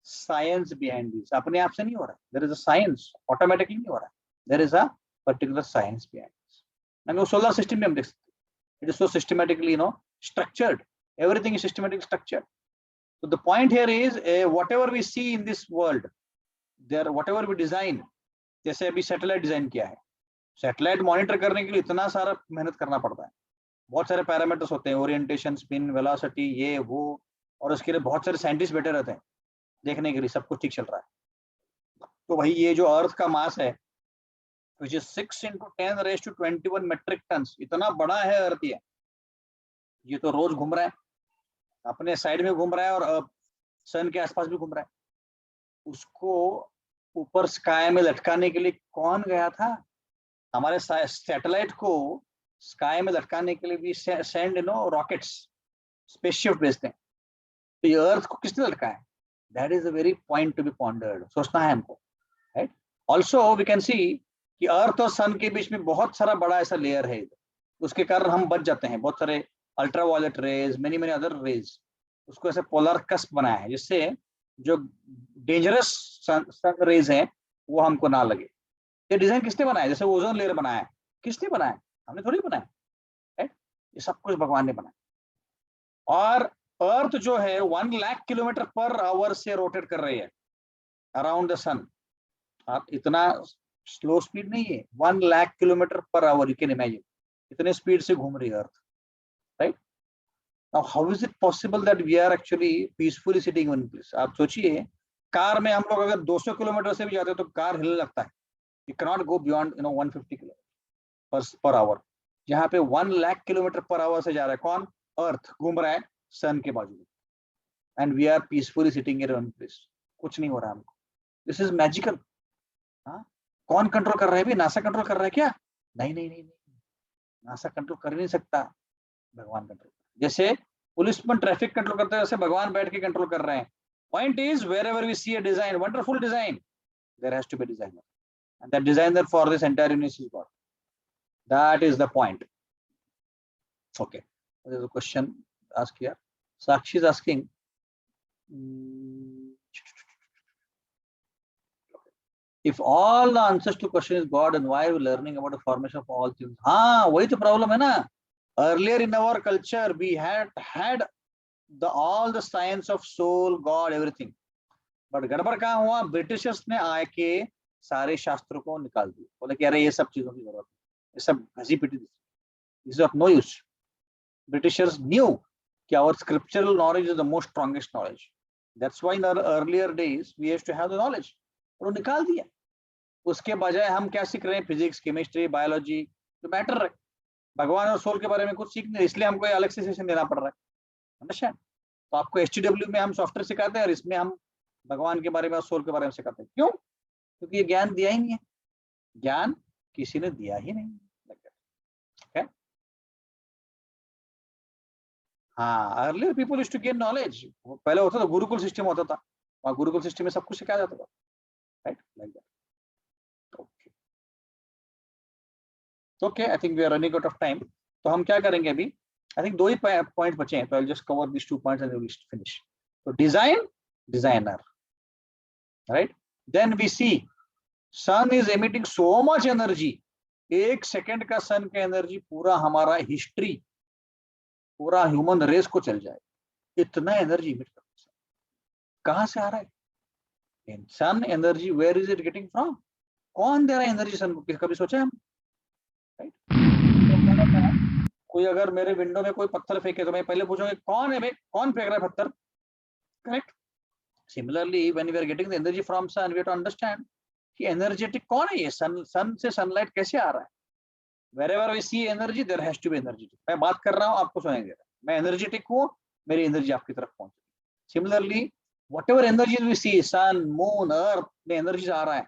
science behind this. अपने आप से नहीं हो रहा है, there is a science, automatically नहीं हो रहा है, there is a particular science behind this. And solar system में हम देख सकते हैं, it is so systematically structured, everything is systematically structured. So the point here is whatever we see in this world, there whatever we design, जैसे अभी सैटेलाइट डिजाइन किया है, सैटेलाइट मॉनिटर करने के लिए इतना सारा मेहनत करना पड़ता है, बहुत सारे पैरामीटर्स होते हैं, ओरिएंटेशन, स्पिन, वेलोसिटी, ये वो, और उसके लिए बहुत सारे साइंटिस्ट बैठे रहते हैं देखने के लिए सब कुछ ठीक चल रहा है। तो भाई ये जो अर्थ का मास है, which is 6 × 10⁻21 मेट्रिक टन, इतना बड़ा है अर्थ। ये तो रोज घूम रहा है, अपने साइड में घूम रहा है और सन के आसपास भी घूम रहा है। उसको ऊपर स्काई में लटकाने के लिए कौन गया था? हमारे सैटेलाइट को स्काई में लटकाने के लिए भी सेंड रॉकेट्स, स्पेसशिप भेजते हैं। तो ये अर्थ को किसने लटकाया? That is a very point to be pondered, सोचना है हमको, right. Also we can see कि अर्थ और सन के बीच में बहुत सारा बड़ा ऐसा लेयर है, उसके कारण हम बच जाते हैं बहुत सारे ultraviolet rays, many many other rays. उसको ऐसे पोलर कस्प बनाया है जिससे जो डेंजरस सन रेज हैं वो हमको ना लगे। ये डिजाइन किसने बनाया? जैसे ओजोन लेयर बनाया है, किसने बनाया? हमने थोड़ी बनाया, राइट। ये सब कुछ भगवान ने बनाया। और अर्थ जो है 1 लाख किलोमीटर पर आवर से रोटेट कर रही है अराउंड द सन। आप इतना स्लो स्पीड नहीं है, 1 lakh kilometre per hour, you can imagine, इतने स्पीड से घूम रही है अर्थ, right. Now, how is it possible that we are actually peacefully sitting in one place? आप सोचिए, कार में हम लोग अगर 200 किलोमीटर से भी जाते हैं तो कार हिलने लगता है। You cannot go beyond 150 kilometre per hour. जहाँ पे 1 लाख किलोमीटर पर आवर से जा रहा है कौन? अर्थ घूम रहा है सन के बाजू में, and we are peacefully sitting in one place, कुछ नहीं हो रहा हमको। This is magical. कौन कंट्रोल कर रहा है? भी नासा कंट्रोल कर रहा है क्या? नहीं नहीं नहीं नहीं, नासा कंट्रोल कर नहीं सकता, भगवान कंट्रोल। जैसे पुलिसमैन ट्रैफिक कंट्रोल करते हैं, वैसे भगवान बैठ के कंट्रोल कर रहे हैं। Point is wherever we see a design, wonderful design, there has to be a designer, and that designer for this entire universe is God. That is the point. Okay, there is a question asked here. Sakshi is asking, if all the answers to question is God, and why are we learning about the formation of all things? हाँ, वही तो प्रॉब्लम है ना। Earlier in our culture we had all the science of soul, God, everything, but गड़बड़ कहाँ हुआ? ब्रिटिशर्स ने आके सारे शास्त्रों को निकाल दिए, बोले कि अरे ये सब चीजों की जरूरत है, ये सब घसी पिटी, this is of no use. Britishers knew कि our scriptural knowledge is the most strongest knowledge, that's why in our earlier days we used to have the knowledge, और वो निकाल दिया। उसके बजाय हम क्या सीख रहे हैं? फिजिक्स, केमिस्ट्री, बायोलॉजी, जो मैटर है। भगवान और सोल के बारे में कुछ सीखने, इसलिए हमको अलग से सेशन देना पड़ रहा है, अंडरस्टैंड। तो आपको HTW में हम सॉफ्टवेयर सिखाते हैं और इसमें हम भगवान के बारे में और सोल के बारे में सिखाते हैं। क्यों? क्योंकि ये ज्ञान दिया ही नहीं है, ज्ञान किसी ने दिया ही नहीं है। हाँ, earlier people used to gain knowledge. पहले होता था गुरुकुल सिस्टम होता था, वहाँ गुरुकुल सिस्टम में सब कुछ सिखाया जाता था, right, like that. Okay, I think we are running out of time. तो हम क्या करेंगे अभी? आई थिंक 2 ही पॉइंट बचे हैं, तो I will just cover this 2 points and we will finish. तो design, designer, right. Then we see sun is emitting so much energy, 1 second का सन का एनर्जी पूरा हमारा हिस्ट्री, पूरा ह्यूमन रेस को चल जाए, इतना एनर्जी इमिट करता है। कहाँ से आ रहा है sun energy? Where is it getting from? कौन दे रहा है एनर्जी सन को? कभी सोचा है हम? कोई अगर मेरे विंडो में कोई पत्थर फेंके तो मैं पहले पूछूंगा कौन है भाई, कौन फेंक रहा है पत्थर, correct. Similarly, when we are getting the energy from sun, we have to understand कि एनर्जेटिक कौन है ये, सन से सनलाइट कैसे आ रहा है। wherever we see energy there has to be energetic. मैं बात कर रहा हूँ आपको सुनाई दे रहा है, मैं एनर्जेटिक हूँ, मेरी एनर्जी आपकी तरफ पहुंच रही। Similarly whatever energies we see, sun, moon, earth में एनर्जी आ रहा है,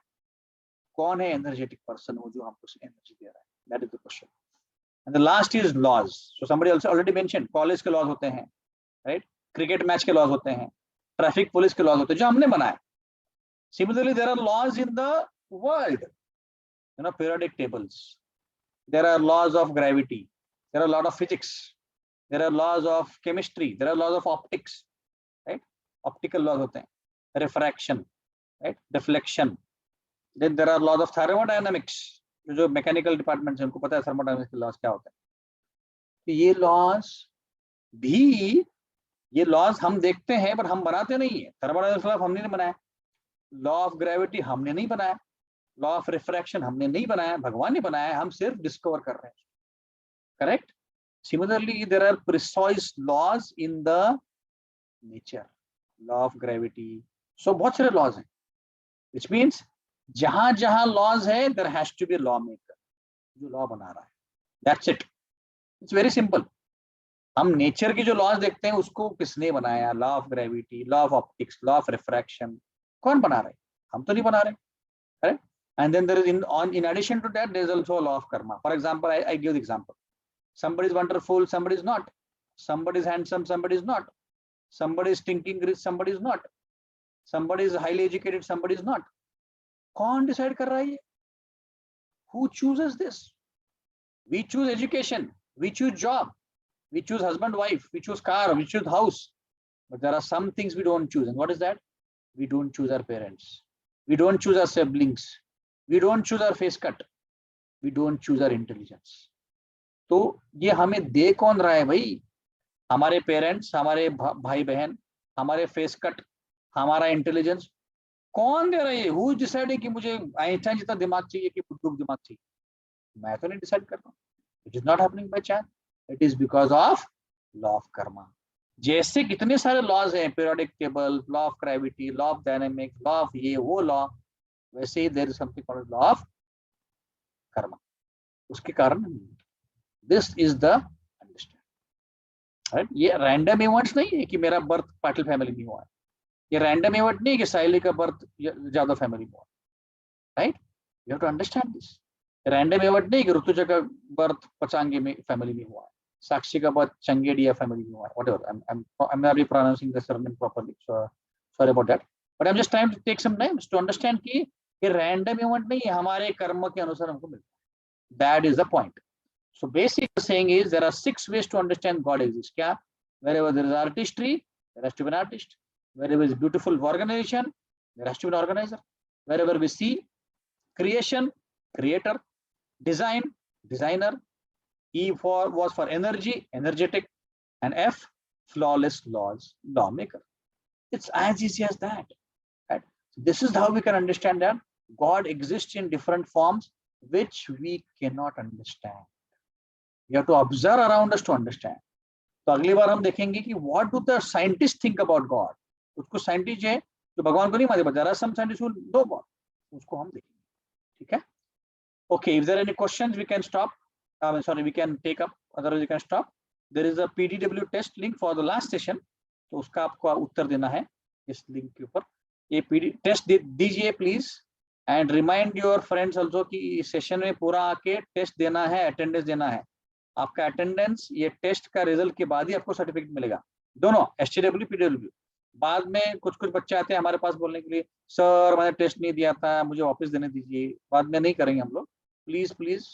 कौन है एनर्जेटिक पर्सन वो जो हमको एनर्जी दे रहा है, that is the question. And the last is laws. So somebody also already mentioned, college के लॉज होते हैं, राइट, क्रिकेट मैच के लॉज होते हैं, ट्रैफिक पुलिस के लॉज होते हैं जो हमने बनाए। Similarly there are laws in the world, you know, periodic tables, there are laws of gravity, there are a lot of physics, there are laws of chemistry, there are laws of optics, right, optical laws hote hain, refraction, right, deflection, then there are laws of thermodynamics, जो मैकेनिकल डिपार्टमेंट है उनको पता है थर्मोडायनामिक्स के लॉज क्या होते हैं। तो ये लॉज भी, ये लॉज हम देखते हैं पर हम बनाते नहीं है। थर्मोडायनामिक्स लॉ हमने नहीं बनाया, लॉ ऑफ ग्रेविटी हमने नहीं बनाया, लॉ ऑफ रिफ्रैक्शन हमने नहीं बनाया, भगवान ने बनाया, हम सिर्फ डिस्कवर कर रहे हैं, correct. Similarly there are precise laws in the nature, law of gravity, so बहुत सारे लॉज हैं, व्हिच मींस जहां जहां लॉज है there has to be law maker, जो लॉ बना रहा है, that's it, it's very simple. हम नेचर की जो लॉज देखते हैं उसको किसने बनाया, law of gravity, law of optics, law of refraction, कौन बना रहे, हम तो नहीं बना रहे, correct. And then there is in addition to that, there is also a law of karma. For example, I give the example. Somebody is wonderful, somebody is not. Somebody is handsome, somebody is not. Somebody is stinking rich, somebody is not. Somebody is highly educated, somebody is not. कौन decide कर रहा है ये? Who chooses this? We choose education, we choose job, we choose husband, wife, we choose car, we choose house. But there are some things we don't choose. And what is that? We don't choose our parents. We don't choose our siblings. We don't choose our face cut. We don't choose our intelligence. तो ये हमें दे कौन रहा है भाई? हमारे पेरेंट्स, हमारे भाई बहन, हमारे फेस कट, हमारा इंटेलिजेंस, कौन दे रहा है? हु डिसाइड कि मुझे आइंस्टाइन जितना दिमाग चाहिए कि बुद्धू दिमाग चाहिए? मैं तो नहीं डिसाइड कर रहा हूँ। It is not happening by chance, it is because of law of karma. जैसे कितने सारे लॉज हैं, periodic table, law of gravity, law of dynamics, law of ये वो लॉ, वैसे ही there is something called law of karma. उसके कारण this is the understand, right. ये रैंडम इवेंट्स नहीं है कि मेरा बर्थ पाटिल फैमिली में हुआ है, ये रैंडम इवेंट नहीं है कि साइली का बर्थ यादव फैमिली में हुआ, right. You have to understand this. Random event नहीं कि ऋतुजा का बर्थ पचांगे में फैमिली में हुआ है, साक्षी का बर्थ चंगेडिया फैमिली में हुआ है, whatever, I'm not pronouncing the surname properly, so sorry about that, but I'm just trying to take some time to understand कि ये रैंडम इवेंट नहीं है, हमारे कर्म के अनुसार हमको मिलता है, that is the point. So basic saying is there are 6 ways to understand God exists. क्या? Wherever there is artistry, there has to be an artist. Wherever is beautiful organization, there has to be an organizer. Wherever we see creation, creator, design, designer. E was for energy, energetic, and F, flawless laws, lawmaker. It's as easy as that. Right? This is how we can understand that God exists in different forms which we cannot understand. We have to observe around us to understand. तो अगली बार हम देखेंगे कि what do the scientists think about God. उसको साइंटिस्ट है जो भगवान को नहीं मानते, but there are some scientists who know God. उसको हम देखेंगे, ठीक है? Okay, if there are any questions, we can stop. Sorry, we can take up. Otherwise, we can stop. There is a PDW test link for the last session. तो उसका आपको उत्तर देना है इस लिंक के ऊपर। ये PD टेस्ट दीजिए please, and remind your friends also कि इस सेशन में पूरा आके टेस्ट देना है, अटेंडेंस देना है। आपका अटेंडेंस ये टेस्ट का रिजल्ट के बाद ही आपको सर्टिफिकेट मिलेगा, दोनों STW PDW। बाद में कुछ बच्चे आते हैं हमारे पास बोलने के लिए, सर मैंने टेस्ट नहीं दिया था, मुझे वापस देने दीजिए। बाद में नहीं करेंगे हम लोग, प्लीज प्लीज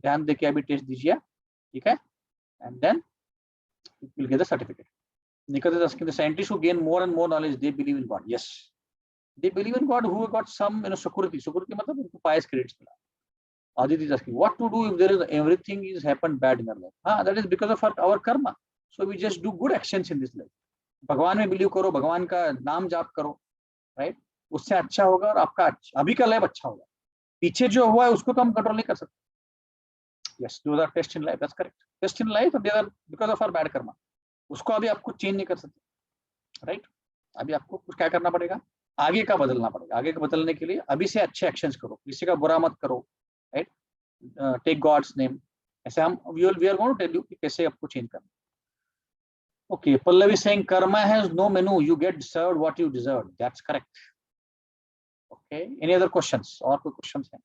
ध्यान देके अभी टेस्ट दीजिए, ठीक है? And then you will get the certificate. Nikhil is asking, the scientists who gain more and more knowledge, they believe in God. Yes, they believe in God who got some, security. Security मतलब उनको pious credits मिला. Aditi is asking, what to do if there is everything is happened bad in our life? That is because of our karma. So we just do good actions in this life. भगवान में बिलीव करो, भगवान का नाम जाप करो, राइट? उससे अच्छा होगा और आपका अभी का लाइफ अच्छा होगा। पीछे जो हुआ है उसको तो हम कंट्रोल नहीं कर सकते। Yes, those are tests in life. That's correct. Tests in life, and they are because of our bad karma. उसको अभी आपको चेंज नहीं कर सकते, राइट? अभी आपको कुछ क्या करना पड़ेगा? आगे का बदलना पड़ेगा। आगे का बदलने के लिए अभी से अच्छे एक्शंस करो, किसी का बुरा मत करो, राइट, टेक गॉड्स नेम। ऐसे हम we are going to tell you कि कैसे आपको चेंज करना। Okay, Pallavi saying karma has no menu, you get served what you deserve. That's correct. Okay, any other questions? और कोई क्वेश्चंस हैं?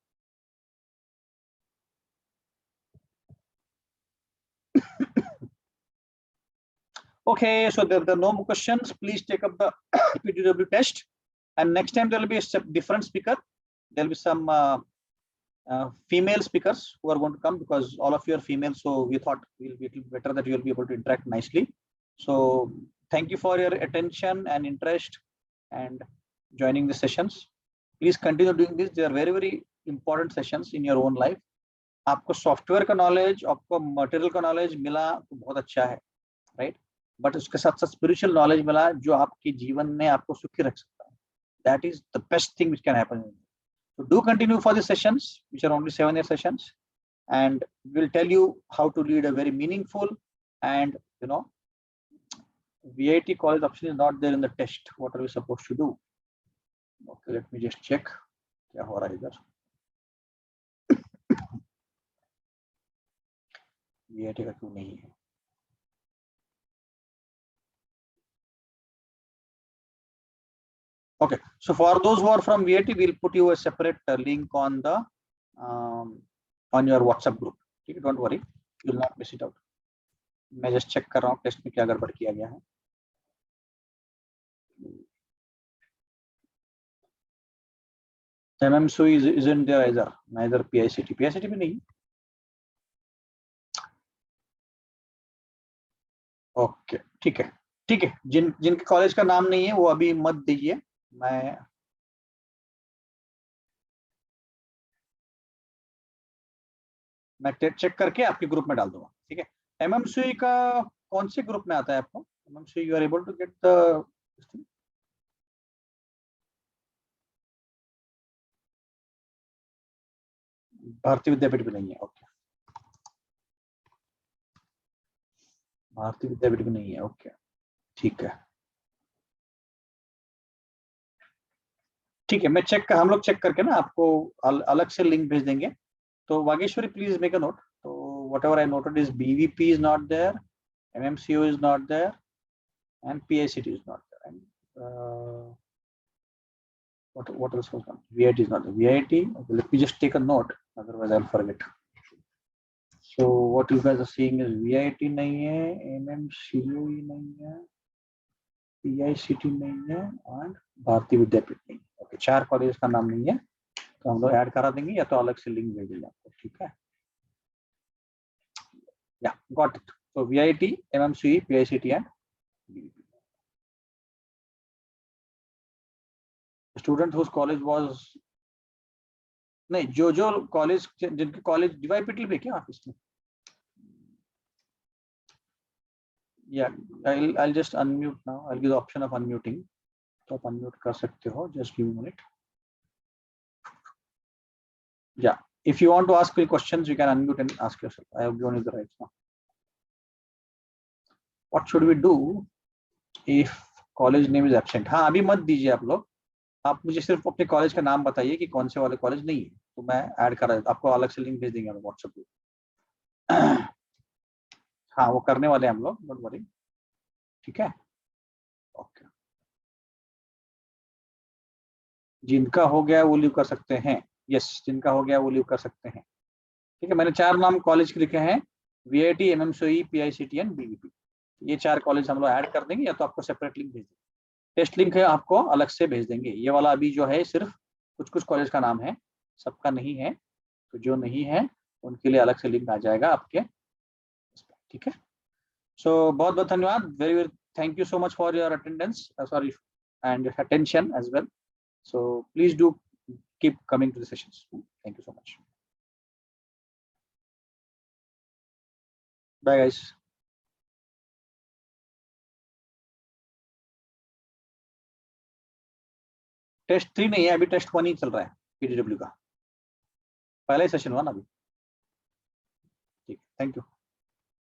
Okay, so there are no more questions. Please take up the PTW test, and next time there will be a different speaker. There will be some female speakers who are going to come, because all of you are female, so we thought it will be better that you will be able to interact nicely. So thank you for your attention and interest and joining the sessions. Please continue doing this. They are very, very important sessions in your own life. आपको सॉफ्टवेयर का नॉलेज, आपको मटेरियल का नॉलेज मिला तो बहुत अच्छा है, राइट, बट उसके साथ साथ स्पिरिचुअल नॉलेज मिला जो आपके जीवन में आपको सुखी रख सकता है. That is the best thing which can happen. So do continue for the sessions, which are only 7-year sessions, and we'll tell you how to lead a very meaningful and, you know, VIT college option is not there in the test. What are we supposed to do? Okay, let me just check क्या हो रहा है इधर. VIT का क्यों नहीं है? Okay, so for those who are from VIT, we'll put you a separate link on the on your WhatsApp group. Okay, don't worry, you will not miss it out. मैं just check कर रहा हूँ टेस्ट में क्या गड़बड़ किया गया है. MMSU isn't there either, neither PICT. PICT में नहीं. ओके, ठीक है, ठीक है. जिनके कॉलेज का नाम नहीं है वो अभी मत दीजिए. मैं चेक करके आपके ग्रुप में डाल दूंगा. ठीक है. MMSU का कौन से ग्रुप में आता है आपको? MMSU you are able to get the Bharati Vidyapeeth भी नहीं है. ओके, भारतीय विद्यापीठ भी नहीं है. ओके, ठीक है, ठीक है. हम लोग चेक करके ना आपको अलग से लिंक भेज देंगे. तो Vageshwari, please make a note. तो whatever I noted is BVP is not there, MMCU is not there, and PICT is not there. And what else was not? VIT is not there. VIT. Okay, let me just take a note, otherwise I'll forget. So what you guys are seeing is VIT नहीं है, MMCU नहीं है, PICT नहीं है, and भारतीय विद्यापीठ नहीं. ओके, 4 कॉलेज का नाम नहीं है, तो हम लोग ऐड करा देंगे या तो अलग से लिंक भेज देंगे आपको. ठीक है, या got it. So VIT, MMCE, PICT and BVP. Student whose college was नहीं, जो कॉलेज जिनके कॉलेज DYPTL पे क्या ऑफिस में. Yeah, I'll just unmute now. I'll give the option of unmuting. तो आप unmute कर सकते हो. Just give me a minute. Yeah, if you want to ask any questions, you can unmute and ask yourself. I have given you the rights now. What should we do if college name is absent? हाँ, अभी मत दीजिए आप लोग. आप मुझे सिर्फ अपने कॉलेज का नाम बताइए कि कौन से वाले कॉलेज नहीं है, तो मैं ऐड करा देता. आपको अलग से लिंक भेज देंगे हम व्हाट्सएप पे. हाँ, वो करने वाले हैं हम लोग, डोंट वरी. ठीक है, ओके. जिनका हो गया वो लीव कर सकते हैं. यस, जिनका हो गया वो लीव कर सकते हैं. ठीक है, मैंने 4 नाम कॉलेज के लिखे हैं, VIT, MMCE, PICT and BVP. ये 4 कॉलेज हम लोग ऐड कर देंगे, या तो आपको सेपरेट लिंक भेज देंगे. टेस्ट लिंक है आपको अलग से भेज देंगे. ये वाला अभी जो है सिर्फ कुछ कॉलेज का नाम है, सबका नहीं है. तो जो नहीं है उनके लिए अलग से लिंक आ जाएगा आपके. ठीक है. सो बहुत बहुत धन्यवाद. Very very thank you so much for your attendance, sorry, and attention as well. So please do keep coming to the sessions. Thank you so much. Bye guys. Test 3 नहीं है अभी, टेस्ट 1 ही चल रहा है PTW का. पहला ही सेशन हुआ ना अभी. ठीक, थैंक यू.